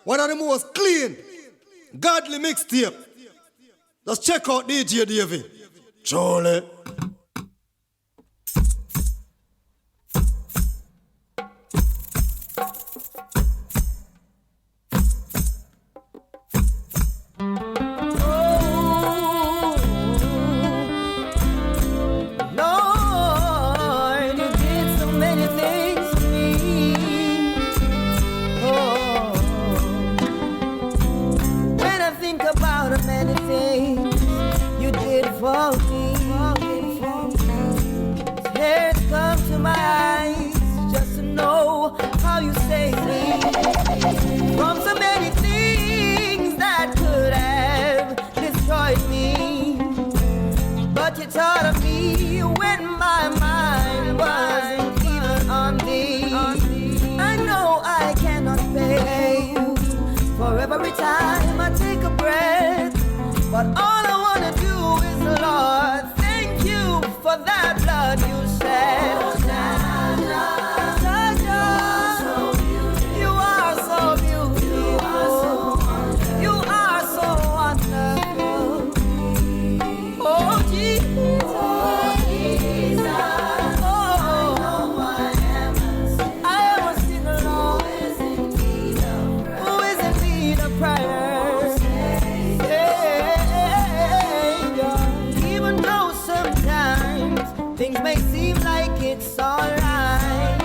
One of the most clean, godly mixtape. Let's check out DJ David. Charlie. Every time I take a breath, but all I wanna do is, Lord, thank you for that blood you shed. You are so beautiful. You are so wonderful. Oh Jesus. Things may seem like it's alright.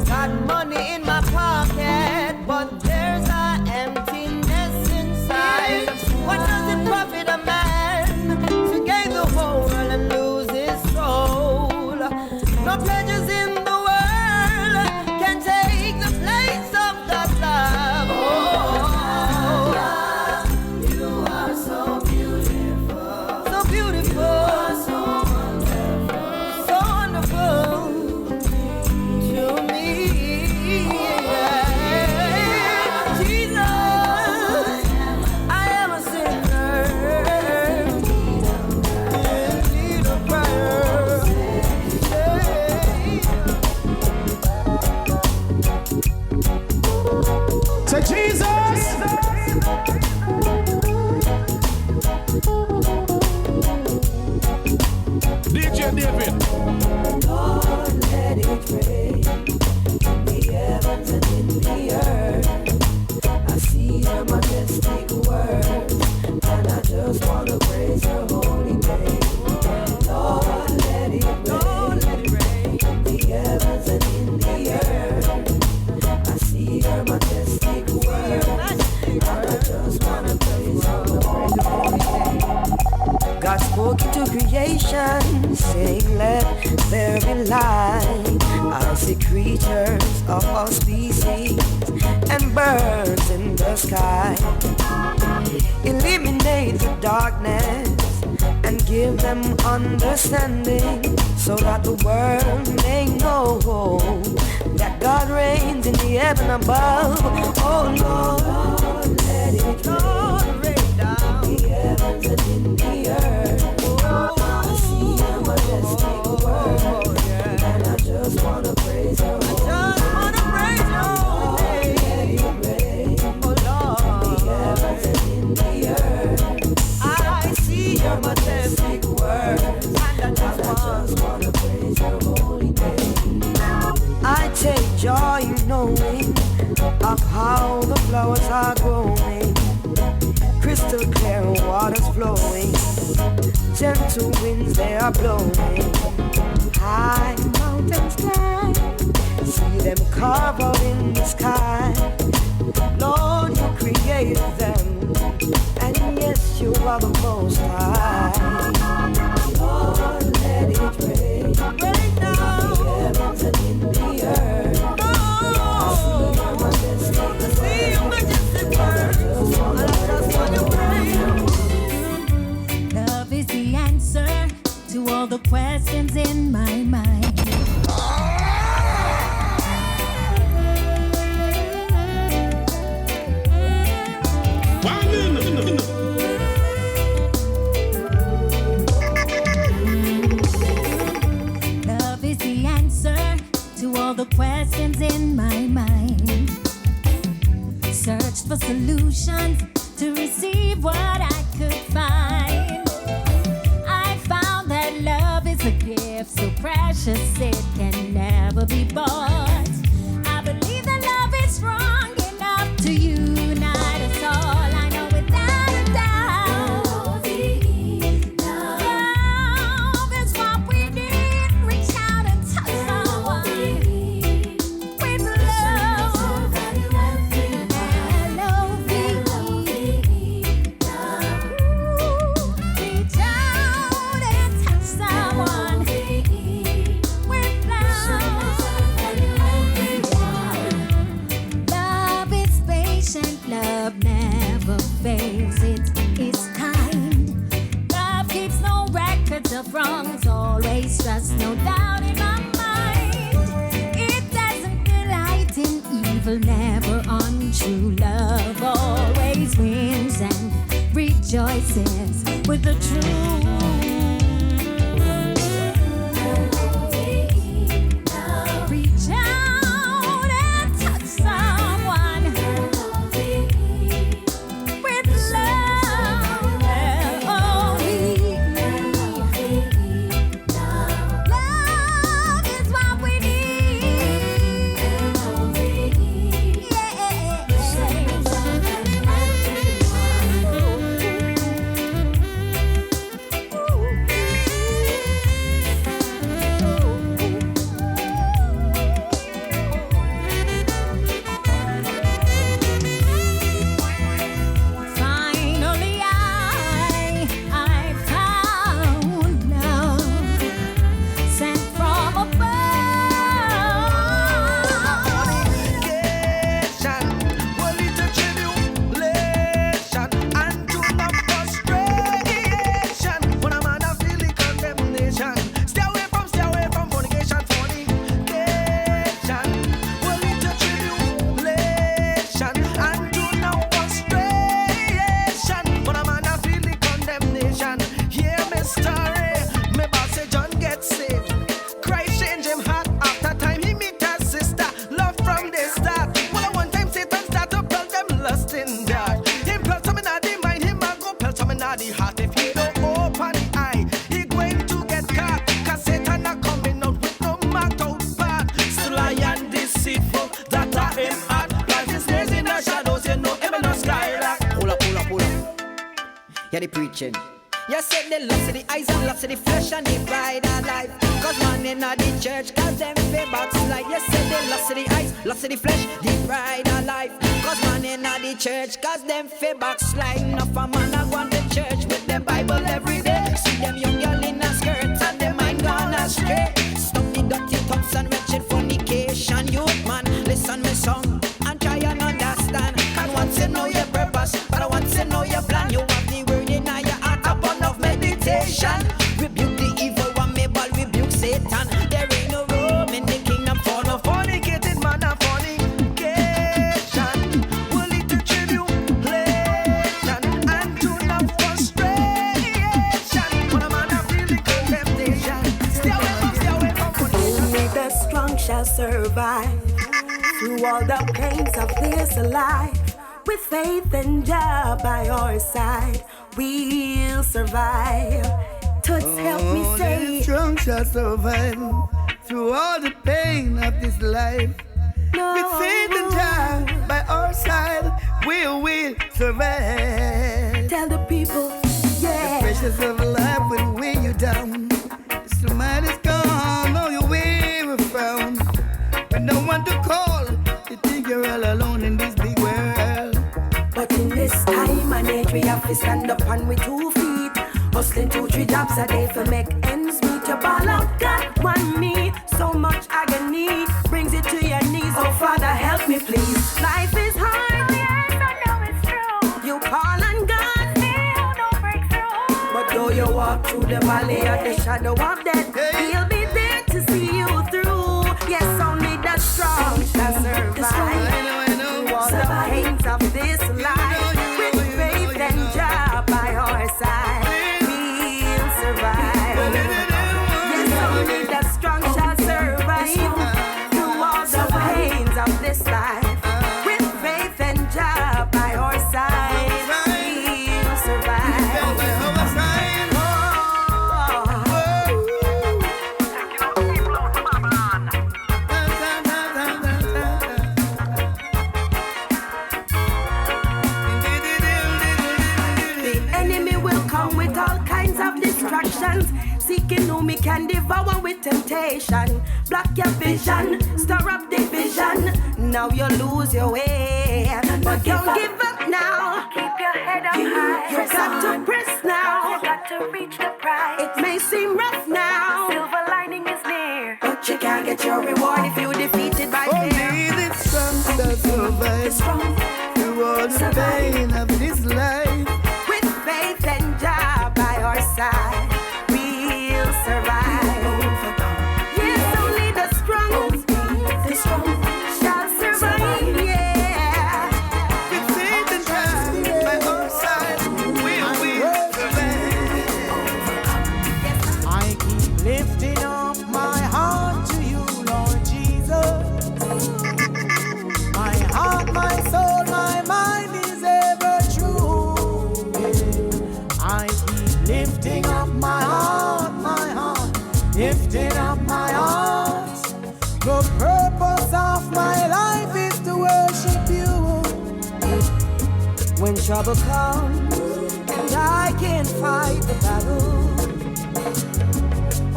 Got money in my pocket, but there's an emptiness inside. What does it profit a man to gain the whole world and lose his soul? No pleasures in the world can take the place of that love. Oh, you are so beautiful, so beautiful. God spoke into creation, saying, let there be light. I see creatures of all species and birds in the sky. Eliminate the darkness and give them understanding, so that the world may know that God reigns in the heaven above. Oh Lord, let it rain down the heavens and in the earth. I see your majestic word, and I just wanna praise your holy name. Oh Lord, the heavens and in the earth. I see your majestic word, and I just wanna praise your holy name. I take joy in knowing of how the flowers are growing, crystal clear waters flowing, gentle winds they are blowing, high mountains climb, see them carved out in the sky. Lord, you created them, and yes, you are the Most High. Lord, let it rain, rain down the heavens and in the earth. I see your majestic word, and I just wanna praise. Love is the answer to all the questions in my mind. searched for solutions to receive what I could find. I found that love is a gift so precious it can never be bought. I believe that love is strong enough to unite us all. I know without a doubt. Love is what we need. Reach out and touch someone with love. L-O-V-E. Reach out and touch someone with love. Love is patient, love never fails. It's kind. Love keeps no records of wrongs, always trust, no doubt in my mind. It doesn't delight in evil, never untrue. Love always wins and rejoices with the truth. Reach out and touch someone with love. L-O-V-E. Love is what we need. Finally, I found love sent from above. Fornication, well, it's a tribulation, and to the frustration. When a man a feel the condemnation, stay away from fornication, fornication. Well, it's a tribulation, and to the frustration. When a man a feel the condemnation, hear me story. Me boss say John get saved. Christ change him heart after time he meet his sister. Love from the start. Well, one time Satan start to pelt them lust in that. Him pelt some in the mind, him a go pelt some in the heart. If he don't open the eye, he going to get caught. Cause Satan a coming out with no marked out path. Sly and deceitful, that are him heart. Life is days in the shadows, you know him in the skylark. Pull up. Yeah, they preaching. You said the lust of the eyes and lust of the flesh and the pride of life. Cause man in the church, cause them feel backslide. You said the lust of the eyes, lust of the flesh, the pride of life. Cause man in the church, cause them feel backslide. Enough a man a go to church with the Bible every day. See them young girl in a skirt and them mind gone astray. Stop the dirty thoughts and wretched fornication. Youth man, listen me song and try and understand. And once you know your purpose, but once you know your plan, you have the word in your heart upon of meditation. Rebuke the evil one, Mabel, rebuke Satan. There ain't no room in the kingdom for no Fornicated man a fornication, will lead to tribulation and to the frustration. When a man a feel the condemnation, stay away from fornication. Only the strong shall survive through all the pains of this life. With faith and Jah by our side, we'll survive. Toots, help me say. The strong shall survive through all the pain of this life. With faith and Jah by our side, we will survive. Tell the people, yeah. The pressures of life will weigh you down. The smile is gone, all your way we found. With no one to call, you think you're all alone in this big world. But in this time and age, we have to stand up on with 2 feet. Hustling 2-3 jobs a day for make ends meet. Your ball out, God, one me. So much agony brings it to your knees. Oh, Father, help me, please. Life is hard. Oh, yes, I know it's true. You call on God, Still no breakthrough. but though you walk through the valley of the shadow of death, He'll be there to see you through. Yes, only the strong shall survive. Through all the pains of this life, with faith and Jah by our side, we'll survive. Yes, only the strong shall survive. Through all the pains of this life, with faith and Jah by plans. Seeking who me can devour with temptation. Block your vision, stir up division. Now you lose your way, but don't give up now. Keep your head up high. You got to press now. You got to reach the prize. It may seem rough now, Silver lining is near. but you can't get your reward if you defeated by fear. Only the strong that survive through all the pain of this life. With faith and Jah by our side, we'll survive. Yes, only the strong shall survive. Yeah. With faith and Jah by our side, we'll survive. I keep lifting up my heart to you, Lord Jesus. My heart, my soul, my mind is ever true. Yeah. I keep lifting up my heart, lifting up my heart. The purpose of my life is to worship you. When trouble comes and I can't fight the battle,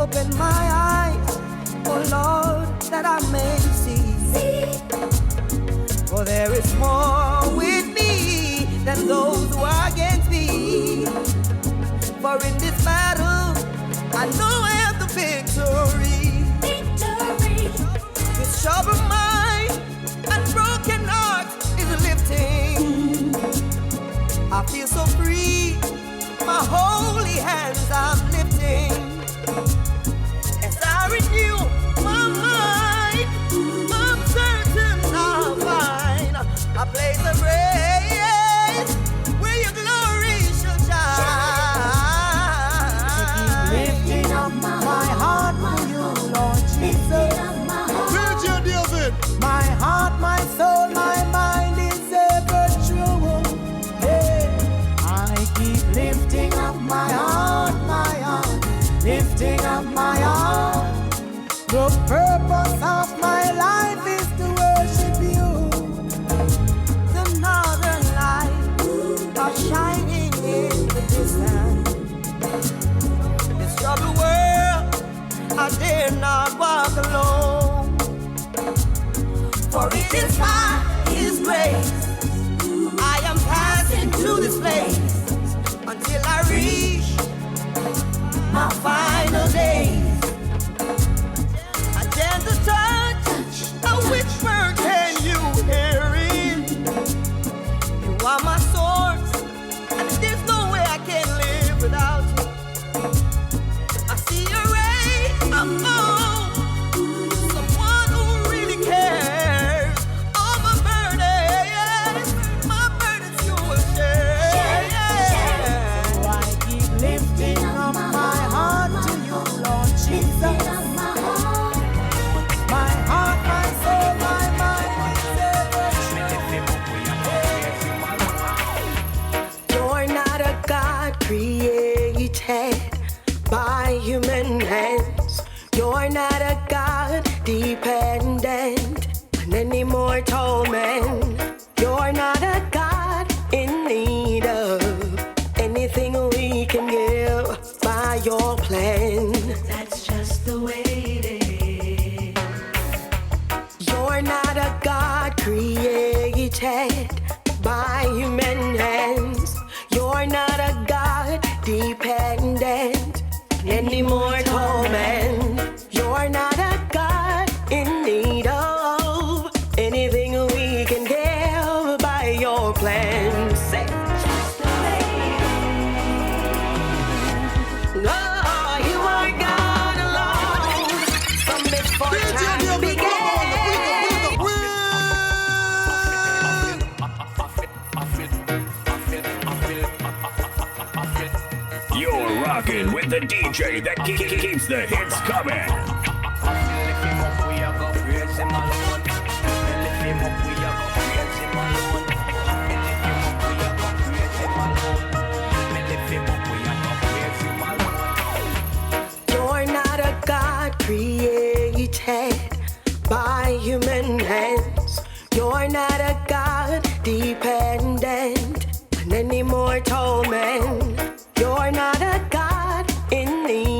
open my eyes, oh Lord, that I may see. For there is more with me than those who are against me. For in this battle, I know I have the victory. This troubled mind and broken heart is lifting. I feel so free, my holy hands I'm lifting. As I renew my mind, I'm certain I'll find a place of praise where your glory shall shine. Lifting up my heart to you, Lord Jesus. DJ David. My heart, my soul, my mind is ever true. Yeah. I keep lifting up my heart, lifting up my heart. The purpose of my life is to worship you. The northern lights are shining in the distance. This troubled world, I dare not walk alone. For it is by His grace I am passing through this place until I reach my final days. I dare to touch a whisper, can you hear it? You are my source, and there's no way I can live without you. I see a ray of hope, someone who really cares. All my burdens you will share. So I keep lifting up my heart to you, Lord Jesus. My heart, my soul, my mind is ever true. You're not a God created by human hands. You're not a God dependent on any mortal man. You're not a God in need of anything we can give by your plan. That's just the way it is. You're not a God created by human hands. You're not a God dependent on any mortal man. You're not a God in need of anything we can give by your plan. Say, no, you are God alone. From before time began. You're rocking with the DJ that keeps the hits coming. You're not a God created by human hands. You're not a God dependent on any mortal man. You're not a God in need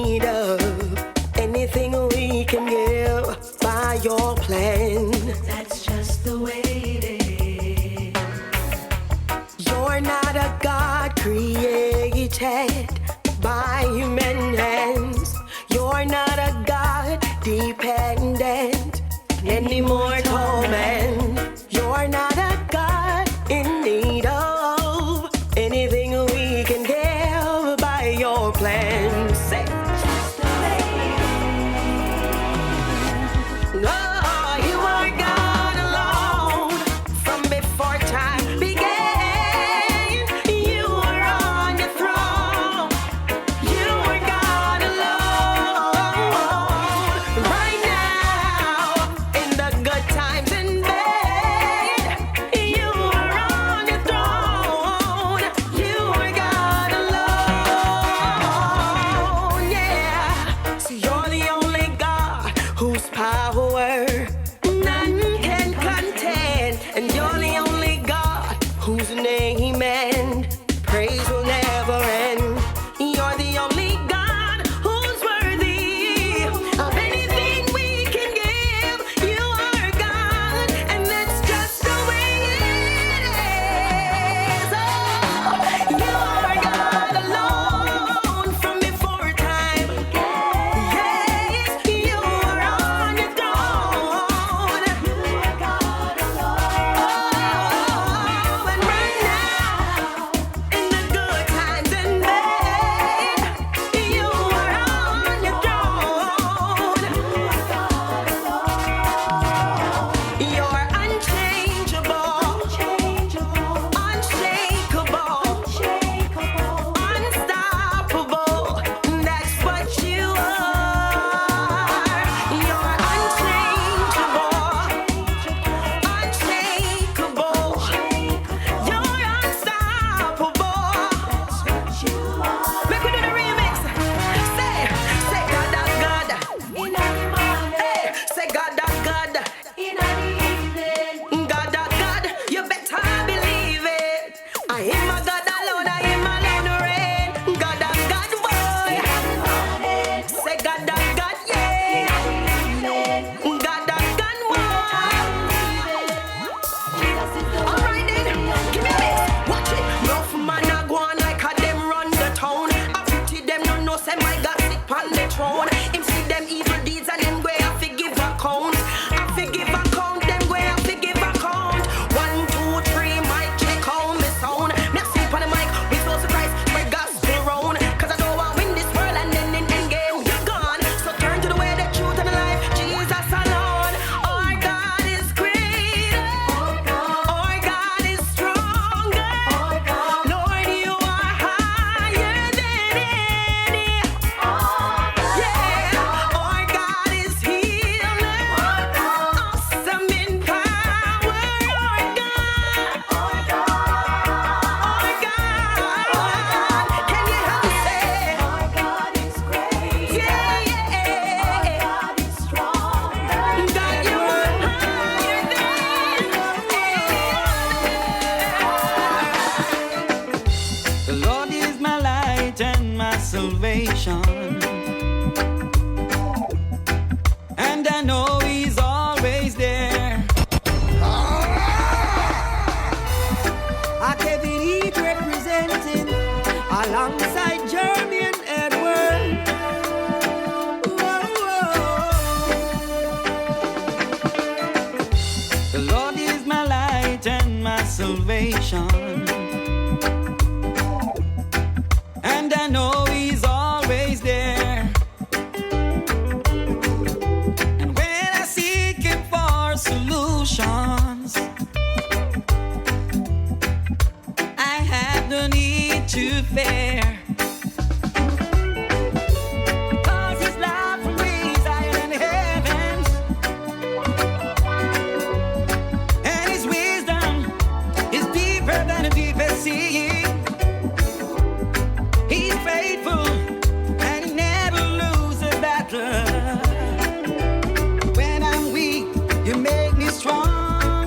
salvation. And I know He's always there. A Kevin Heat representing alongside Jermaine Edwards. The Lord is my light and my salvation. And I know He's always there. And when I seek Him for solutions, I have no need to fear. Cause His love for me is higher than the heavens, and His wisdom is deeper than the deepest sea. He's faithful and He never loses a battle. When I'm weak, You make me strong.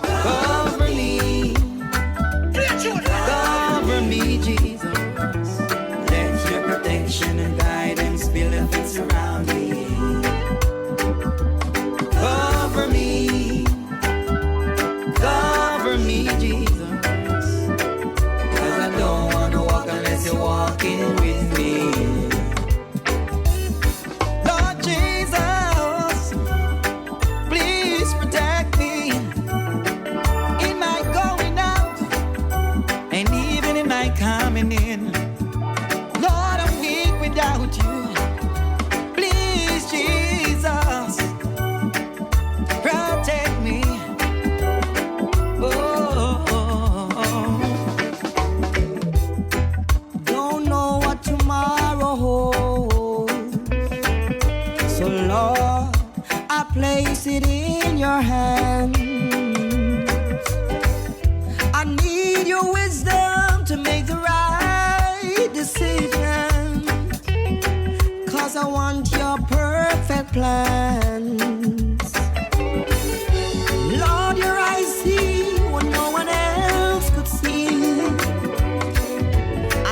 Cover me, cover me, Jesus. Let Your protection and guidance be a fence around me. Cover me, Jesus. 'Cause I don't wanna walk unless You're walking with me. Lord Jesus, please protect me in my going out and even in my coming in. Lord, I'm weak without You. Please, Jesus, protect me. Don't know what tomorrow holds, so Lord, I place it in Your hands. I need Your wisdom to make the right decision, 'cause I want Your perfect plans. Lord, Your eyes see what no one else could see.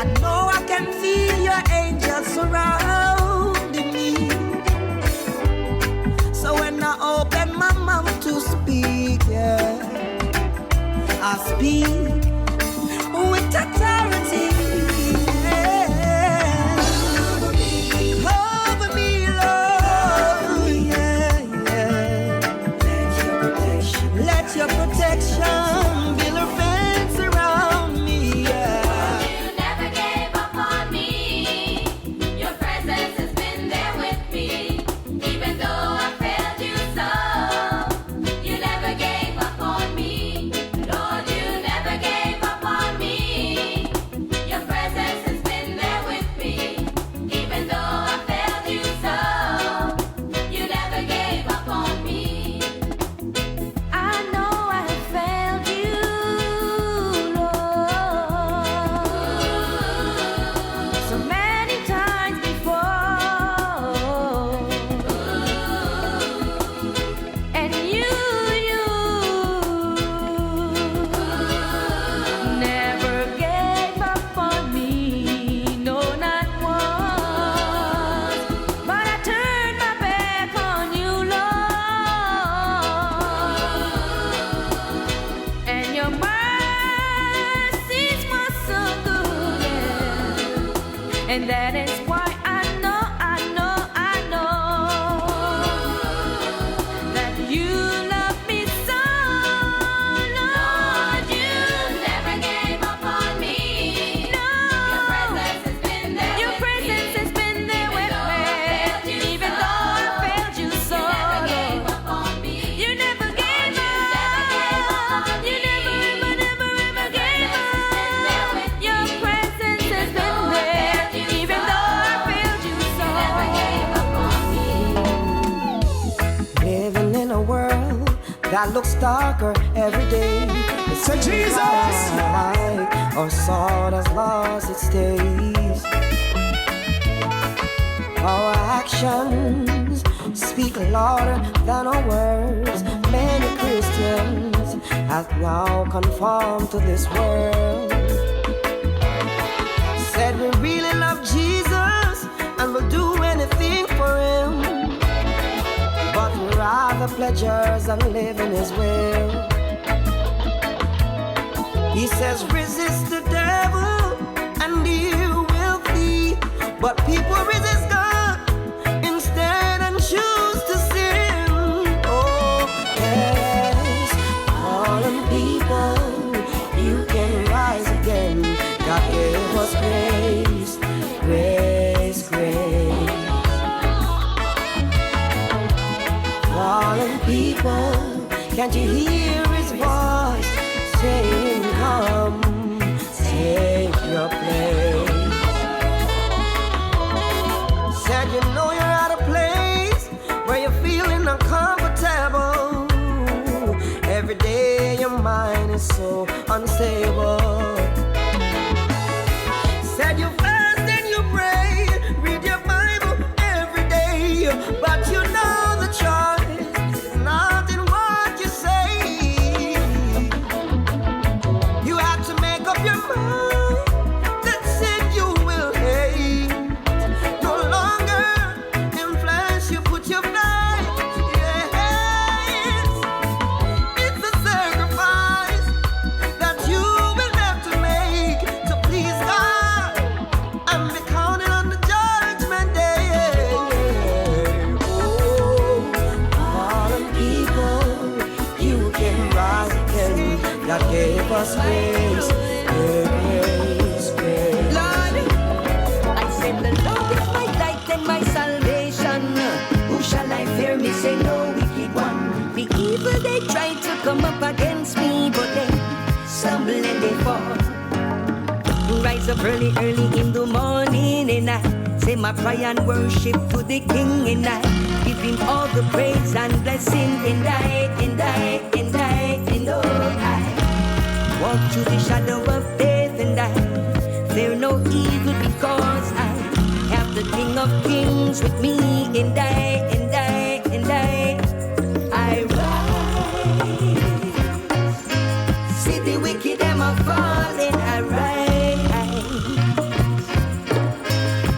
I know I can feel Your angels surrounding me. So when I open my mouth to speak, yeah, I speak with authority. Yeah. Over me, Lord. Yeah, yeah. Let Your protection build a fence around me. Yeah. You never gave up on me. Your presence has been there with me. Even though I failed You so, You never gave up on me. Lord, You never gave up on me. Your presence has been there with me. Even though I failed You so, You never gave up on me. I know I failed You, Lord, so many times before, and You never gave up on me, no, not once. But I turned my back on You, Lord, and Your mercies were so good, yeah. And that is why I know that You love me so, Lord. You never gave up on me. No. Your presence has been there. Your presence has been there with me. Even though I failed You so, You never gave up on me. You never gave up. You never gave up. Your presence has been there. Even though I failed You so, You never gave up on me. Living in a world that looks darker every day. It's Say Jesus! like our sword has lost its taste. Our actions speak louder than our words. Many Christians have now conformed to this world. Said we really love pleasures and live in His will. He says, resist the devil and he will flee. But people resist God instead and choose to sin. Oh, yes, fallen people, you can rise again. God gave us grace, grace, grace. Fallen people, can't you hear His voice saying, come, take your place. Said you know you're at a place where you're feeling uncomfortable. Every day your mind is so unstable. Said you fast and you pray, read your Bible every day, but you know the choice is not in what you say. You have to make up your mind that sin you will hate. No longer in flesh you put your faith. Yes, it's a sacrifice that you will have to make to please God and be counted on the judgment day. Oh, fallen people, you can rise again. God gave us grace, grace, grace. Lord, I said the Lord is my light and my salvation. Who shall I fear? Me say no wicked one. The evil they try to come up against me, but they stumble and they fall. Rise up early, early in the morning, and I say my prayer and worship to the King, and I give Him all the praise and blessing, and I walk through the shadow of death, and I fear no evil because I have the King of Kings with me, and I rise. See the wicked them are falling, I rise.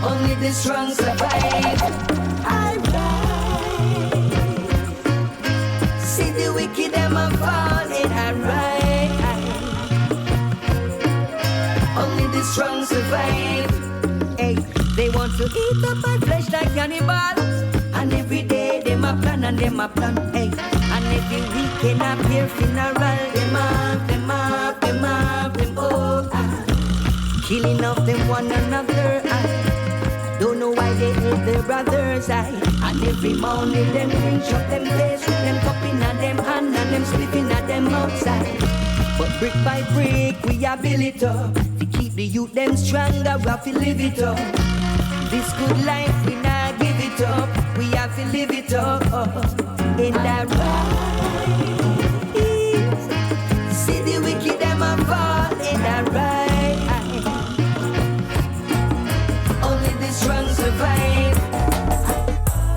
Only the strong survive, I rise. See the wicked them are falling, I rise. Only the strong survive. Hey, they want to eat up my flesh like cannibals, and every day them a plan and them a plan. Hey, and every weekend a beer funeral. Them oh, killing of them one another. I don't know why they hate their brothers. And every morning them drink up them face with them cup in a them hand and them spliffing at them outside. But brick by brick we a build it up. To keep the youth them stronger, we have to live it up. This good life we not give it up. We have to live it up. In that rise. See the wicked them a fall in that rise. Only the strong survive.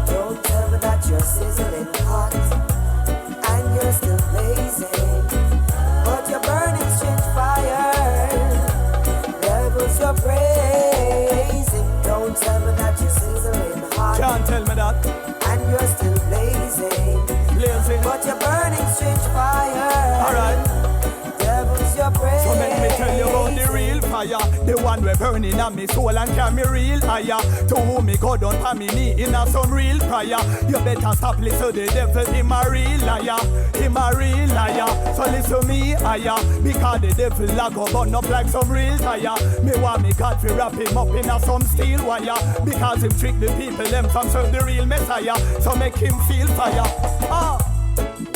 Don't tell me that you're sizzling hot and you're still blazing, but you're burning strange fire. Levels you're praising. Don't tell me that you're sizzling hot. Can't tell me that. And you're still blazing. But you're burning strange fire. Alright. Devils you're praising. So let me tell you about the real fire, the one we're burning on me soul and carry me real higher. To whom me go down for me knee in a some real prayer. You better stop listen to the devil, him a real liar, him a real liar. So listen me higher, because the devil a go burn up like some real tire. Me want me God to wrap him up in a some steel wire, because him trick the people them from serve the real Messiah. So make him feel fire.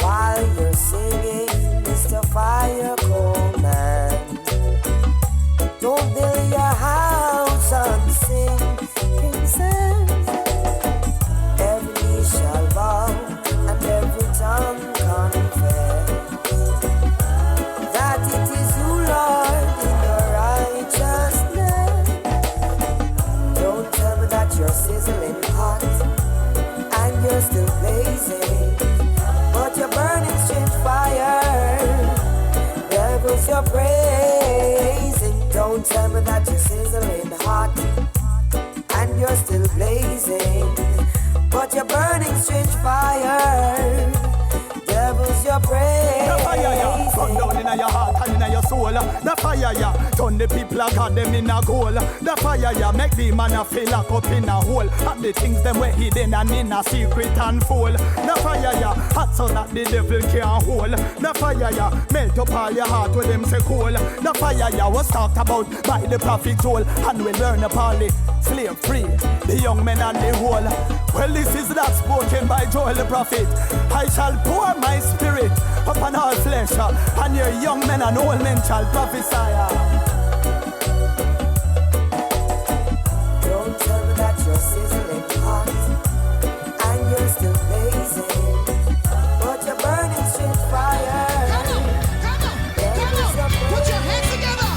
While you're singing, Mr. Fire Command, don't build your house on sinking sand. Every knee shall bow and every tongue confess that it is you, Lord, in your righteousness. Don't tell me that you're sizzling hot and you're still blazing, but you're burning strange fire. Devils you're praising. Don't tell me that you're sizzling hot and you're still blazing, but you're burning strange fire. Devils, your praise. The fire, yeah, come down in your heart and in your soul. The fire, yeah, turn the people of God them in a goal. The fire, yeah, make the man a feel lock up in a hole. And the things them were hidden and in a secret and full. The fire, yeah, hot so that the devil can't hold. The fire, yeah, melt up all your heart with them say cool. The fire, yeah, was talked about by the prophet Joel. And we learn about the slave free, the young men and the whole. Well, this is that spoken by Joel the prophet. I shall pour my spirit upon all flesh, and your young men and old men shall prophesy. Don't tell me that you're sizzling hot and you're still blazing, but you're burning strange fire. Come on, put your hands together.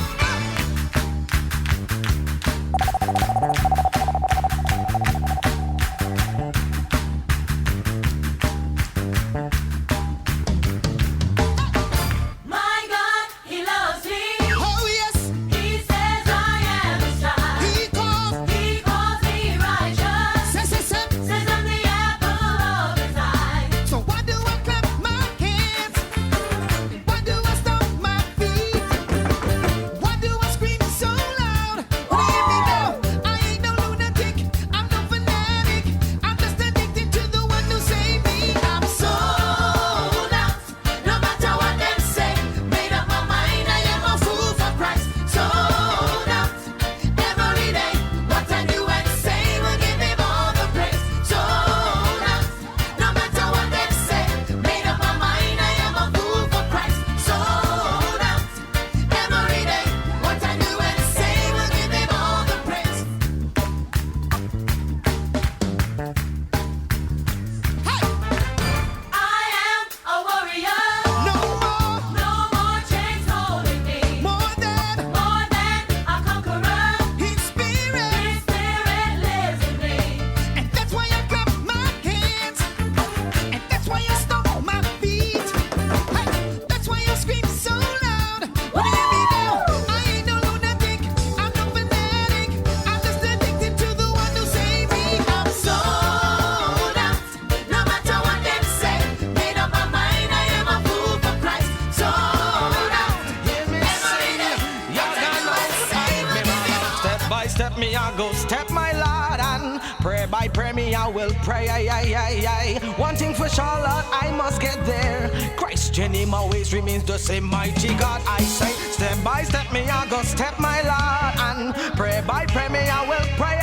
One thing for sure, Lord, I must get there. Christ in him always remains the same. Mighty God, I say, step by step me I go step my Lord, and pray by pray me I will pray.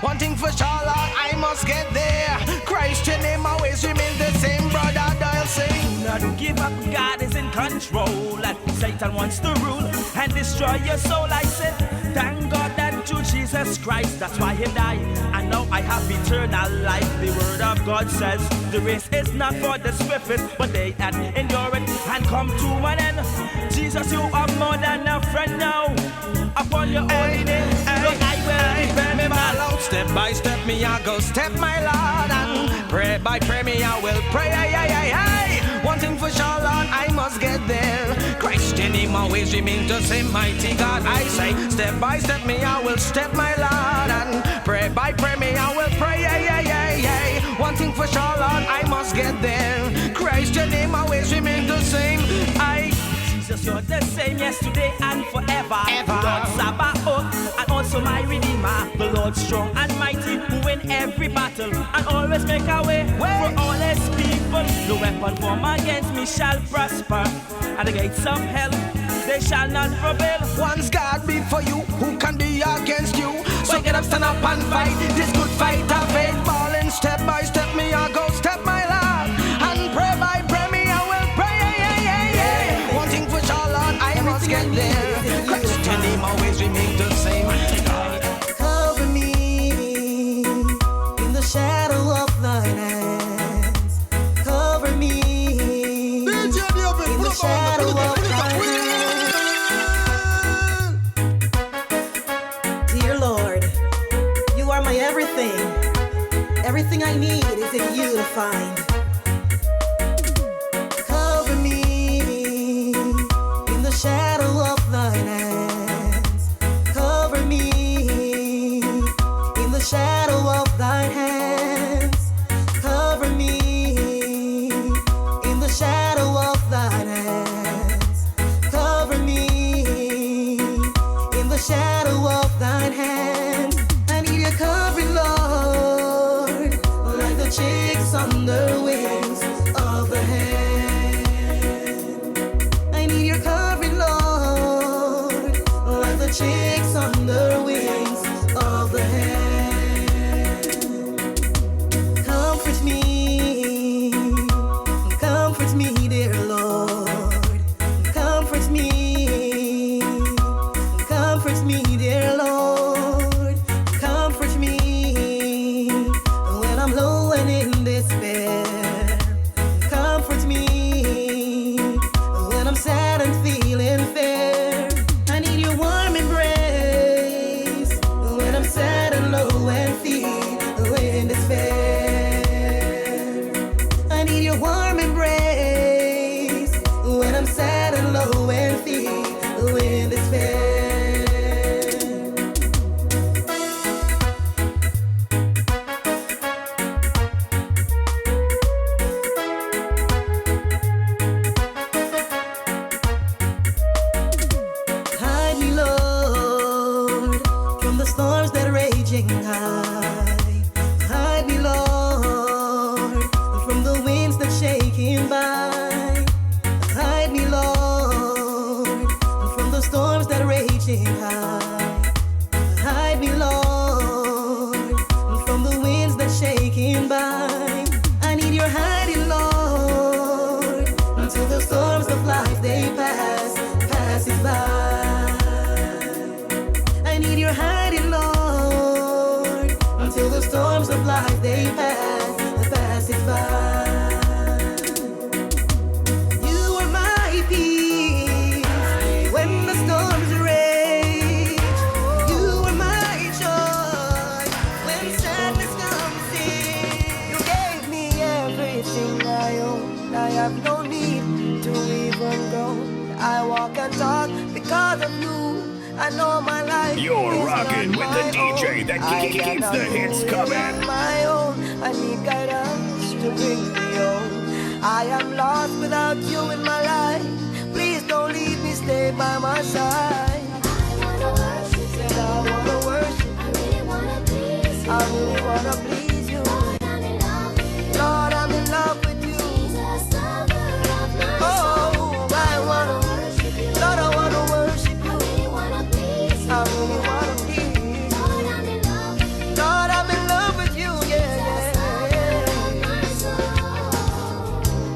One thing for sure, Lord, I must get there. Christ in him always remains the same. Brother Dial say, do not give up, God is in control, and Satan wants to rule and destroy your soul. I said, thank God that through Jesus Christ, that's why he died, and now I have eternal life. The word of God says the race is not for the swiftest, but they that endure it and come to an end. Jesus, you are more than a friend now. Upon your holy name, look, I will defend me my Lord. Step by step me I go step my Lord, and pray by pray me I will pray. One thing for sure, Lord, I must get there. Christ in him always remains the same. Mighty God, I say, step by step me I will step my Lord, and pray by pray me I will pray. One thing for sure, Lord, I must get there. Christ in him always remains the same. Jesus, you're the same yesterday and forever. Lord Sabaoth, and also my Redeemer. The Lord strong and mighty, who win every battle and always make a way for all his people. No weapon formed against me shall prosper, and the gates of hell, they shall not prevail. Once God be for you, who can be against you? So get up, stand up and fight this good fight of faith. Falling step by step me I go step my Lord, and pray by pray me I will pray. One thing for sure, Lord, I must get there. Christ in him always remains the same. Cover me in the shadow of thine hands. Cover me in the shadow of thine hands. Dear Lord, you are my everything. Everything I need is in you to find. Cover me in the shadow of thine hands. Cover me in the shadow of thine hands. shadow of thine hand. I need your covering, Lord, like the chicks on the wings of the hand. I need your covering, Lord, like the chicks on the wings of the hand. Comfort me, dear Lord. Comfort me, dear Lord. Comfort me when I'm low and in despair. Comfort me when I'm sad and feeling fair. I need your warm embrace when I'm sad and low and feeling despair. I need your warm embrace when I'm sad and low and feeling despair. Hide me, Lord, from the storms that are raging high. Hide me, Lord, from the winds that shaking by. Hide me, Lord, from the storms that are raging high. Hide me, Lord, from the winds that shaking by. I need your hiding, Lord, until the storms of life they passes by. I need your hiding, Lord, until the storms of life they passes by. You are my peace when the storms rage. You are my joy when sadness comes in. You gave me everything I own. I have no need to even go. I walk and talk because of you. I know my life. You're is rocking not with my the DJ own. that I keeps cannot the hits do it coming. on my own. I need guidance to bring me home. I am lost without you in my life. Please don't leave me, stay by my side. I wanna worship you. I really wanna please you. I really wanna please you. Lord, I'm in love with you. Oh, I wanna worship you. Lord, I wanna worship you. I really wanna please you. I really wanna please you. Lord, I'm in love with you, yeah, yeah.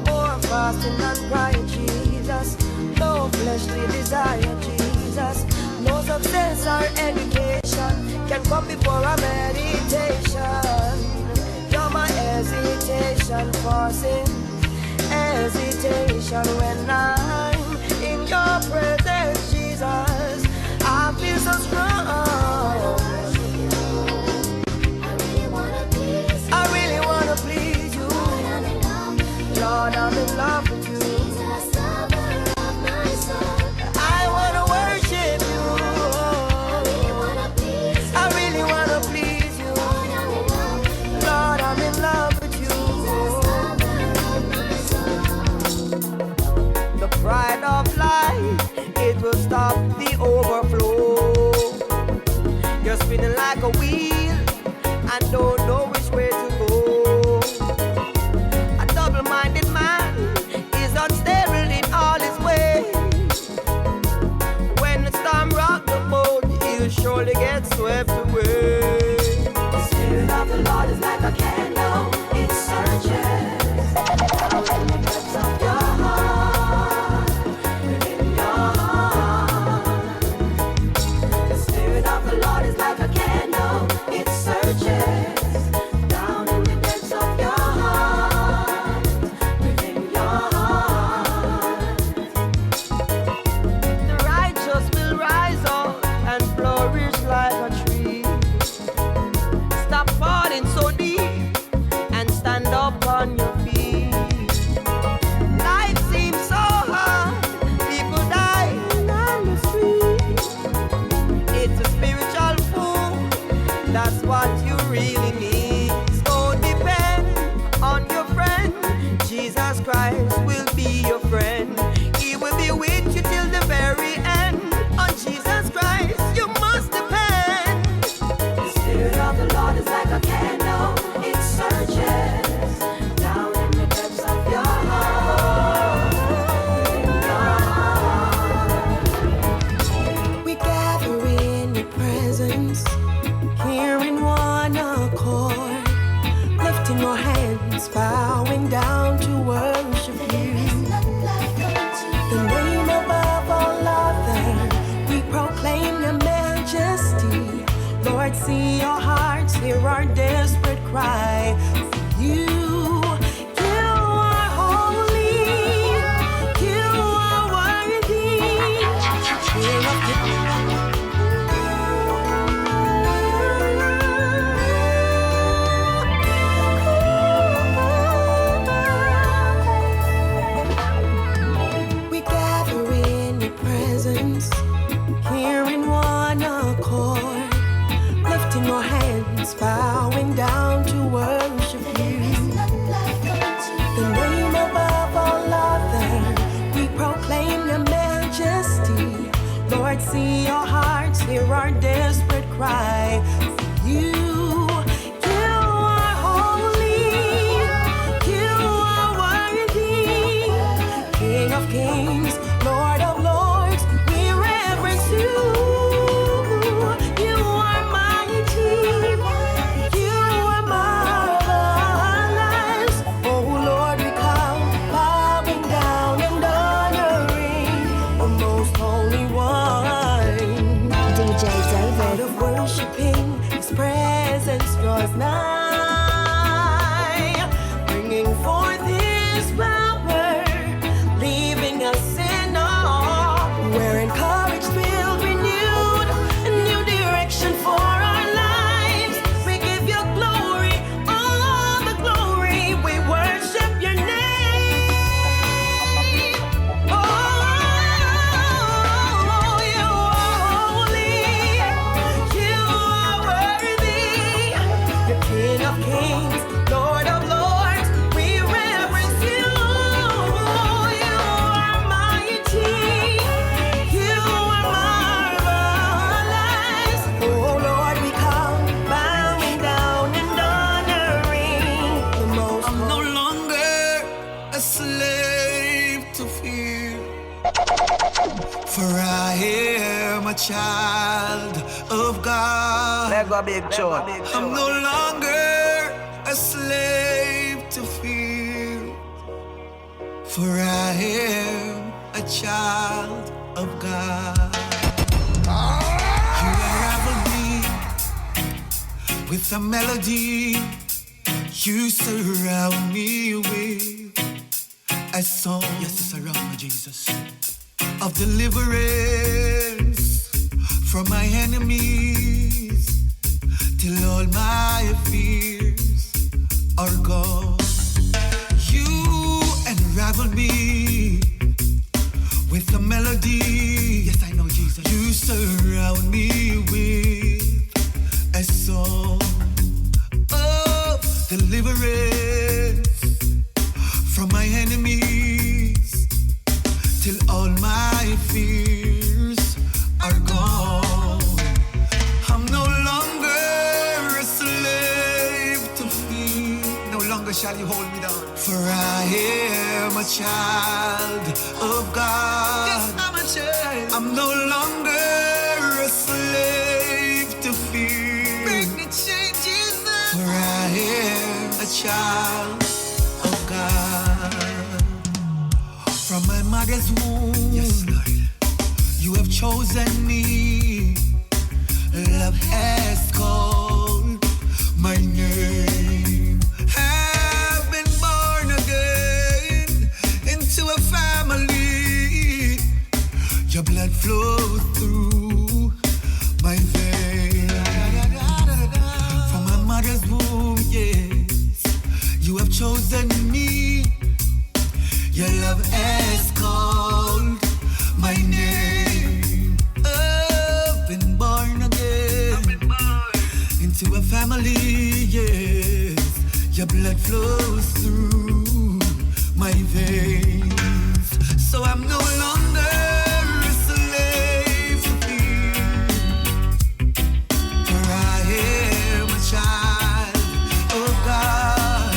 More fasting and crying, Jesus. No fleshly desire, Jesus. No success or education can come before a meditation. You're my hesitation for sin. Hesitation when I'm in your presence, Jesus. I feel so strong. I really wanna please you. Lord, I'm in love with you. I wanna worship you. I really wanna please you. Lord, I'm in love with you. The pride of life, it will stop the overflow. You're spinning like a wheel and don't know which way to go. A double-minded man is unstable in all his ways. When the storm rock the boat, he'll surely get swept away. The Spirit of the Lord is like a candle, it searches out in the depths of your heart, within your heart. The Spirit of the Lord is like a candle, it searches down in the depths of your heart, within your heart. The righteous will rise up and flourish like a tree. see your hearts, hear our desperate cry. You are holy, you are worthy. King of we gather in your presence, here in one accord, lifting our hands, bowing down to worship you. The name above all other, we proclaim your majesty. Lord, see your hearts, hear our desperate cry. You are holy, you are worthy. King of kings, Lord of lords, we reverence you. You are mighty, you are marvelous. Oh Lord, we come bowing down and honoring the most holy one. DJ Out David. of worshiping, his presence draws nigh, bringing forth his power, leaving us in awe. We're encouraged, filled, renewed, a new direction for our lives. We give you glory, all the glory. We worship your name. Oh, you are holy, you are worthy. You're King of kings, Lord of lords, we reverence you. You are mighty, you are marvelous. Oh Lord, we come bowing down and honoring the most I'm no holy. longer a slave to fear, for I am a child of God. Mega big shot. I'm no longer a slave to fear, for I am a child of God. You unravel me with a melody, you surround me with a song. Yes, you surround me, Jesus, of deliverance from my enemies, till all my fears are gone. You unravel me with a melody. Yes, I know, Jesus. You surround me with a song of deliverance from my enemies, till all my fears are gone. I'm no longer a slave to fear. No longer shall you hold me down, for I am a child of God. Yes, I'm a child. I'm no longer a slave to fear. Break the chains, for I am a child of God. From my mother's womb, yes, Lord, you have chosen me. Love has called my name. Have been born again into a family. Your blood flows through my veins. From my mother's womb, yes, you have chosen me. Your love has called my name. I've been born again into a family, yes. Your blood flows through my veins. So I'm no longer a slave to fear, for I am a child of God.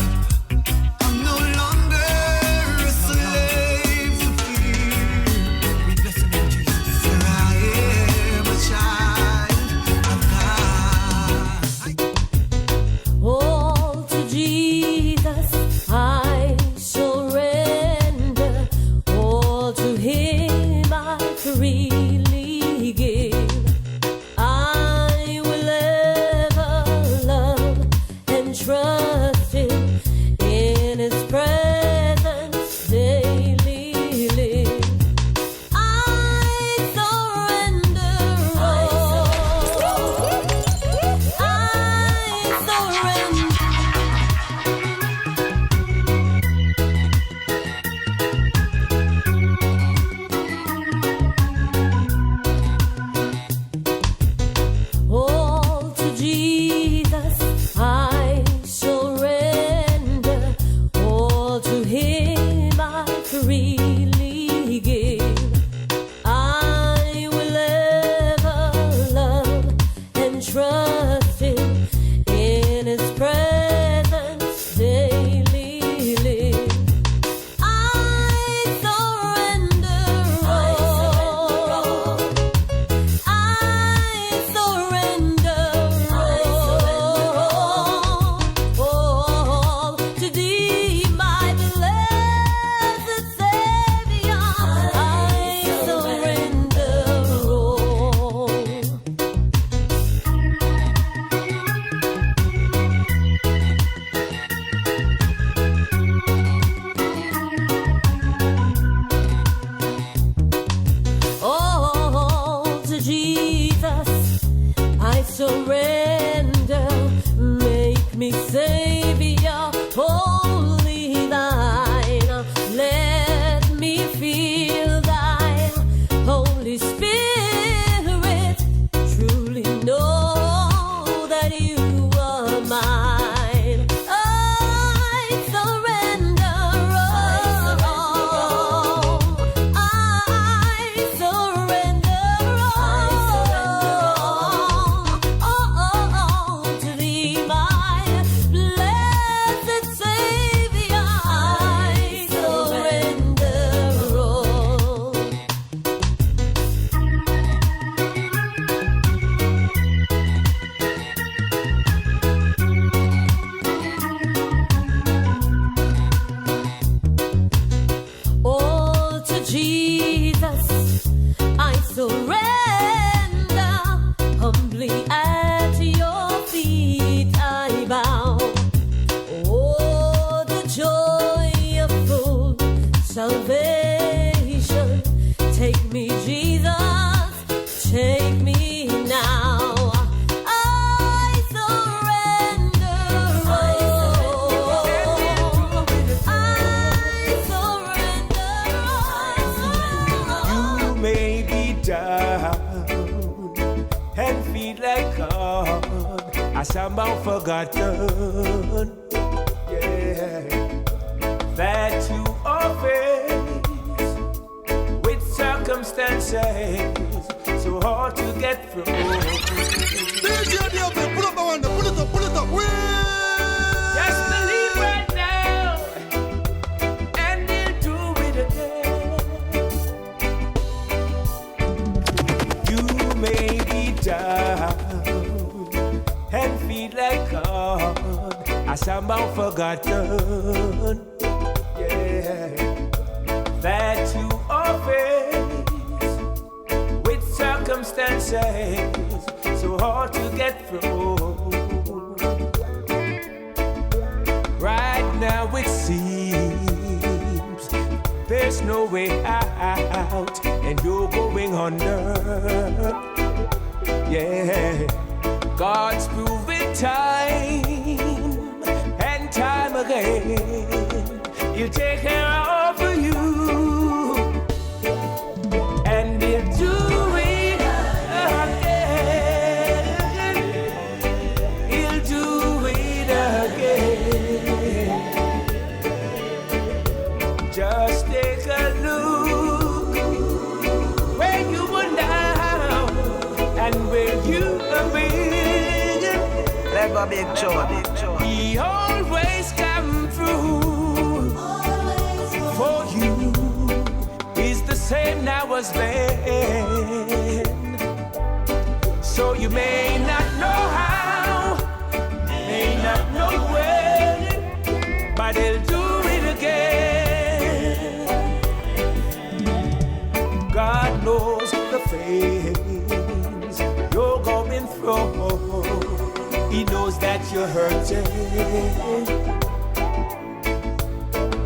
I'm no longer a slave to fear. We bless the name, Jesus. For I am a child of God. All to Jesus I surrender. All to Him I freely give. I will may be down and feel like God has somehow forgotten, yeah, that you are faced with circumstances so hard to get through. DJ David, pull up the one, pull it up. Just believe right now, and he'll do it again. You may be down and feel like God has somehow forgotten, yeah, that you are faced with circumstances so hard to get through. Right now it seems there's no way out and you're going under, yeah. God's proven time and time again, He'll take care of you, and He'll do it again. He'll do it again. Just take a look where you were now and where you have been. Never big joy. He always come through for you. He's the same now as then. So you may not know how, may not know when, but He'll do it again. God knows the things you're going through. He knows that you're hurting.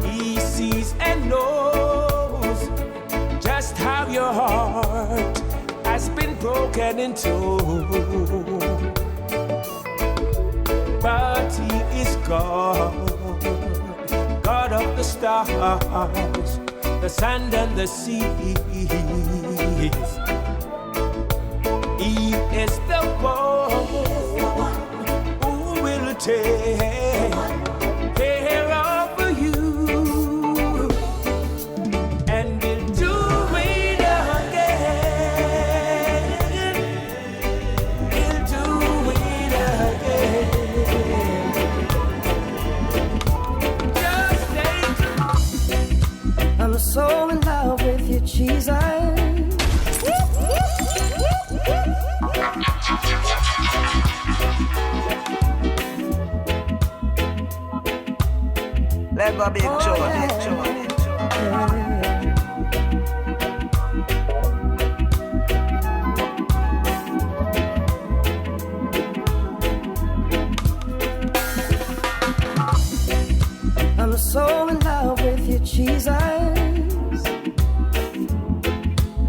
He sees and knows just how your heart has been broken into. But He is God, God of the stars, the sand and the seas. He is the one take care of you, and He'll do it again. He'll do it again. Just take. I'm so in love with you, Jesus. Never big joy. I'm so in love with you, Jesus.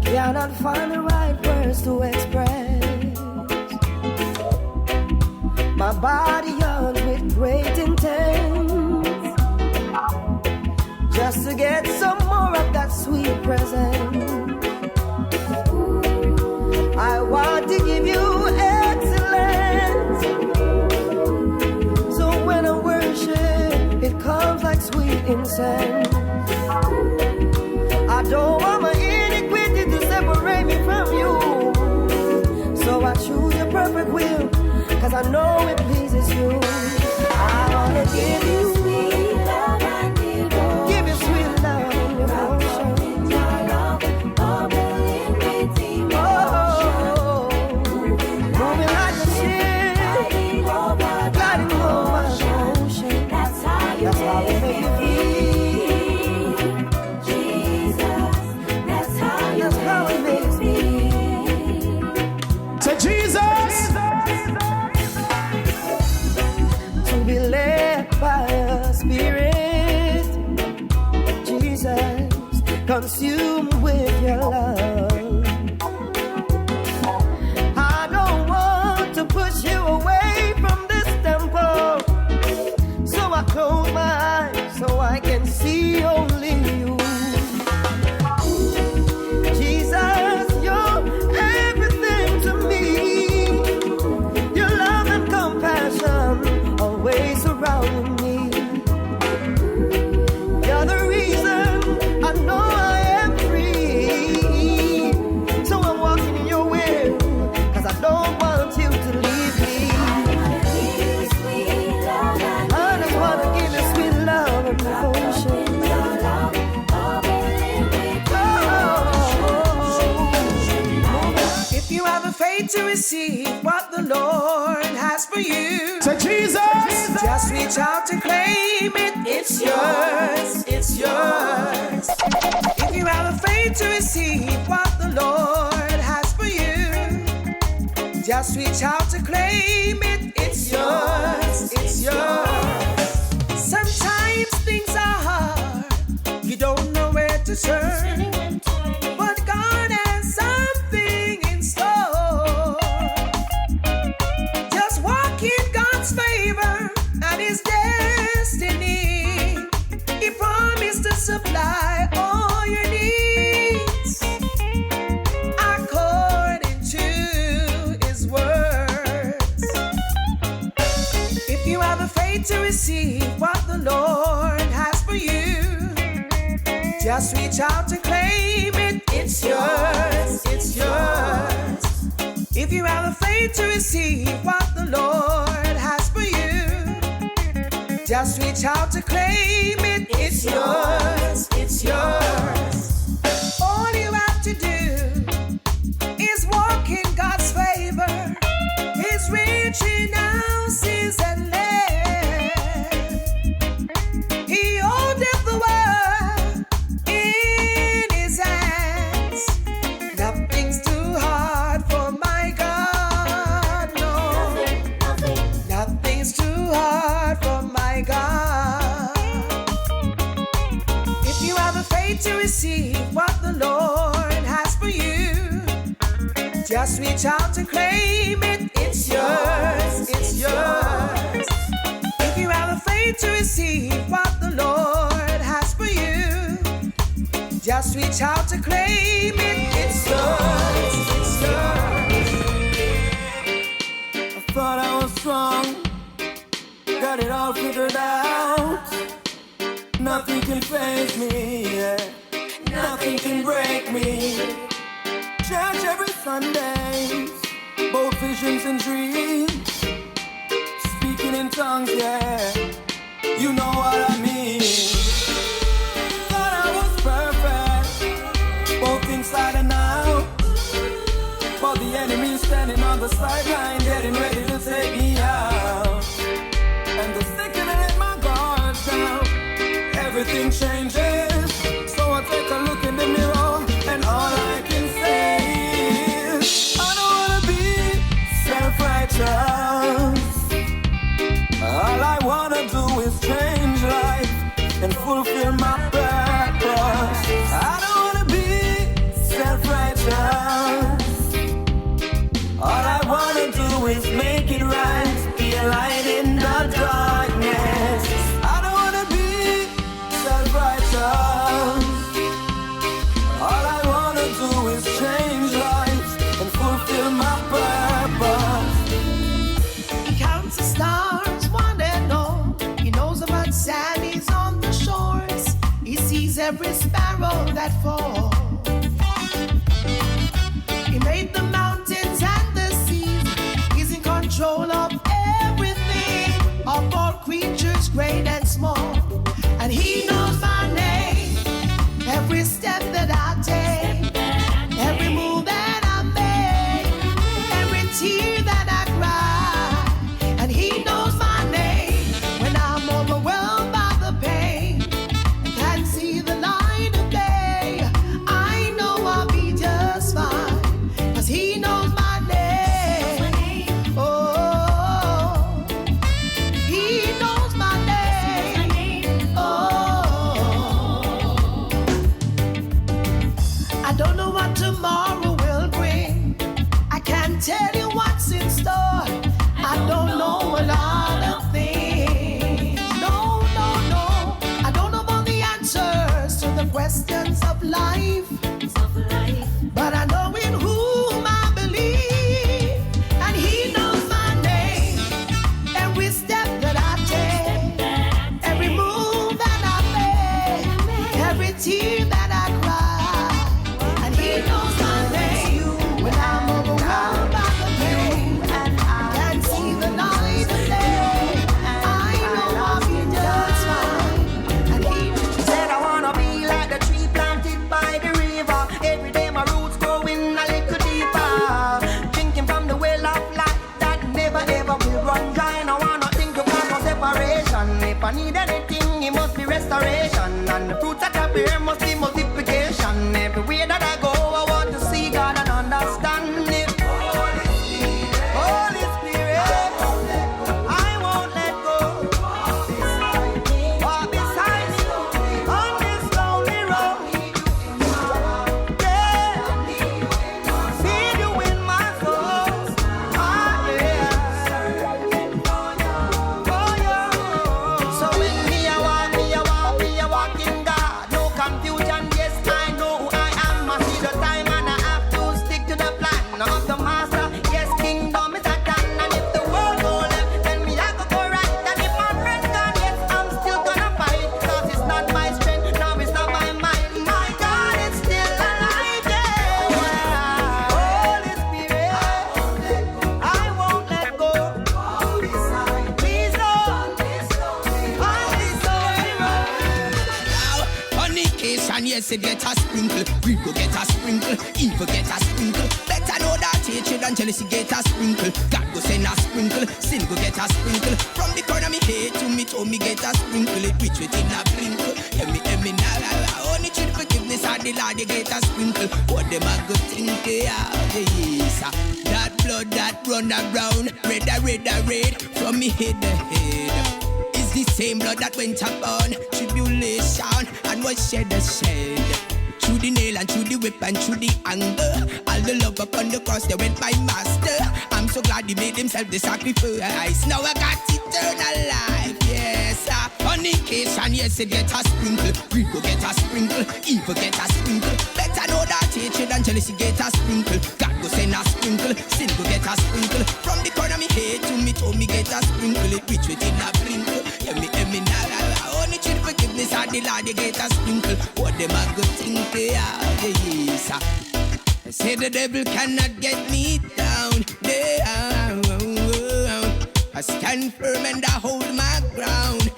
Cannot find the right words to express. My body yearns with great intent, just to get some more of that sweet present. I want to give you excellence, so when I worship, it comes like sweet incense. I don't want my iniquity to separate me from you, so I choose your perfect will, cause I know it pleases you. I wanna give you sweet love and devotion. Give you sweet love and devotion. Your love, bubbling with emotion. Moving like a ship, gliding over the ocean. That's how you make me feel, Jesus. That's how it makes me. To Jesus. afraid to receive what the Lord has for you. Say Jesus. Just reach out to claim it. It's yours. It's yours. If you are afraid to receive what the Lord has for you, just reach out to claim it. It's yours. It's yours. Sometimes things are hard. You don't know where to turn. But God has something in store. Just walk in God's favor and His destiny. He promised to supply all your needs according to His words. If you have the faith to receive what the Lord has for you, just reach out to claim it. It's yours. It's yours. If you have the faith to receive what the Lord has for you, just reach out to claim it. It's yours. It's yours. All you have to do is walk in God's favor. He's rich in houses and land. He holdeth the world in His hands. Nothing's too hard for my God. No, nothing's too hard for my God. If you have the faith to receive what the Lord has for you, just reach out to claim it. It's yours. It's yours. If you have the faith to receive what the Lord has for you, just reach out to claim it. It's yours. It's yours. I thought I was strong, got it all figured out. Nothing can faze me, yeah. Nothing can break me. Church every Sunday, both visions and dreams. Speaking in tongues, yeah. You know what I mean. Thought I was perfect, both inside and out. But the enemy standing on the sideline, getting ready to take me out. And the second I let my guard down, everything changes. So I take a look in the mirror, and all I can say is, I don't wanna be self-righteous. All I wanna do is change life and fulfill my purpose. I don't wanna be self-righteous. All I wanna do is make it right, be a light in the darkness. I don't wanna be self-righteous. All I wanna do is change lives and fulfill my purpose. He counts the stars, one and all. He knows about sand is on the shores. He sees every sparrow that falls. He made the mountains and the seas. He's in control of everything, of all creatures, great and small. And He knows my name, every step that I take, every move that I make, every tear that I cry. And He knows my name when I'm overwhelmed by the pain and can't see the light of day. I know I'll be just fine, 'cause He knows my name. Oh, He knows my name. Oh, I don't know what tomorrow will bring. I can't tell you what's in store. I don't know a lot of things. No, no, no. I don't know all the answers to the questions of life. But I know in whom I believe. And He knows my name, every step that I take, every move that I make, every tear that I cry. And He knows my name when I'm overwhelmed by the yes, it get a sprinkle. We go get a sprinkle, evil get a sprinkle. Better know that hatred and jealousy get a sprinkle. God go send a sprinkle, sin go get a sprinkle. From the corner me head to me toe me get a sprinkle. It reach within a blinkle. Me now. Only through forgiveness and the Lord you get a sprinkle. What them a good think they are, yes. That blood that run around, red. From me head to head. Is the same blood that went upon tribulation and was shed. Through the nail and through the whip and through the anger. All the love upon the cross, they went my master. I'm so glad he made himself the sacrifice. Now I got eternal life, yes. Fornication, yes, it get a sprinkle. We go get a sprinkle, evil get a sprinkle. Better know that hatred and jealousy get a sprinkle. God go send a sprinkle, sin go get a sprinkle. From the corner me head to me toe me get a sprinkle. It reach within a blinkle. Me now. Only through forgiveness and the Lord you get a sprinkle. What them a good think they are, yes. I say the devil cannot get me down. I stand firm and I hold my ground.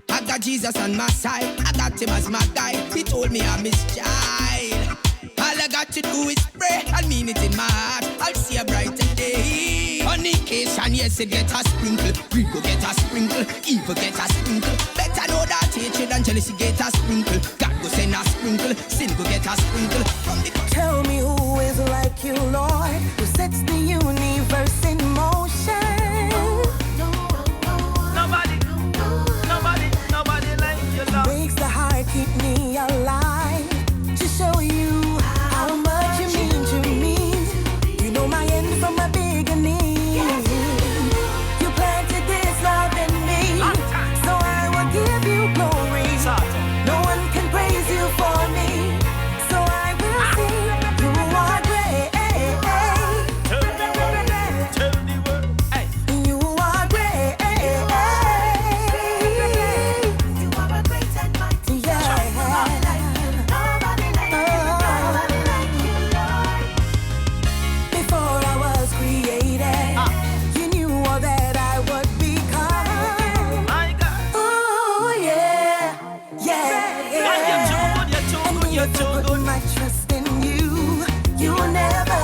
I got Jesus on my side, I got him as my guide. He told me I'm his child. All I got to do is pray, I mean it in my heart. I'll see a brighter day. Fornication, yes, it get a sprinkle. We go get a sprinkle, evil get a sprinkle. Better know that hatred and jealousy get a sprinkle. God go send a sprinkle, sin go get a sprinkle. Tell me who is like you, Lord, who sets the universe in motion. Nobody like you, Lord. Breaks the heart, keep me alive. To show you how much you mean to me. You know my end from my beginning. You planted this love in me, so I will give you glory. No one can praise you for me, so I will sing. You are great. Tell the world. You are great. You are a great and mighty. Yeah. Nobody like you, Lord. Before I was created, you knew all that I would become. My God. Oh yeah, yeah. You're too good. My trust in you. You will never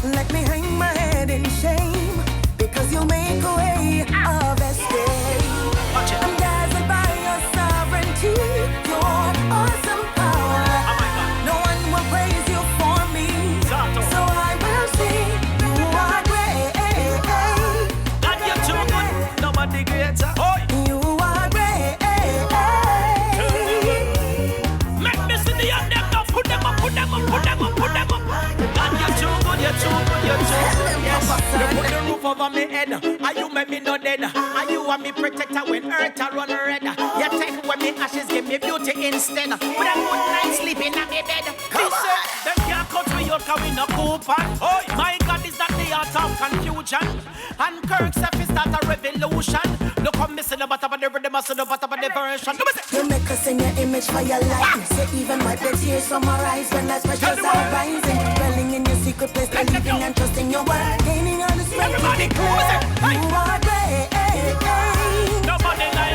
let me hang my head in shame, because you make a way of escape. I'm dazzled by your sovereignty, your awesome power. No one will praise you for me, so I will sing. You are great. God, you're too good. Nobody greater. You are great. Make me see the end them now. Put them up. God, you're too good. Yes. You put the roof over me head, and you make me no dead. And you are me protector when earth a run red. You take away me ashes, give me beauty instead. With a good night sleeping in my bed. Listen, them can't cut me out 'cause we no coupon. My God, is that the art of confusion? And Kirk said is that a revolution. Look how me see the bottom of the rhythm, I see the bottom of the version. You make us in your image for your likeness. You even wipe the tears from our eyes when life's pressures are rising. Dwelling in your secret place, believing and trusting your word. Gaining all the strength to declare you are great. Nobody like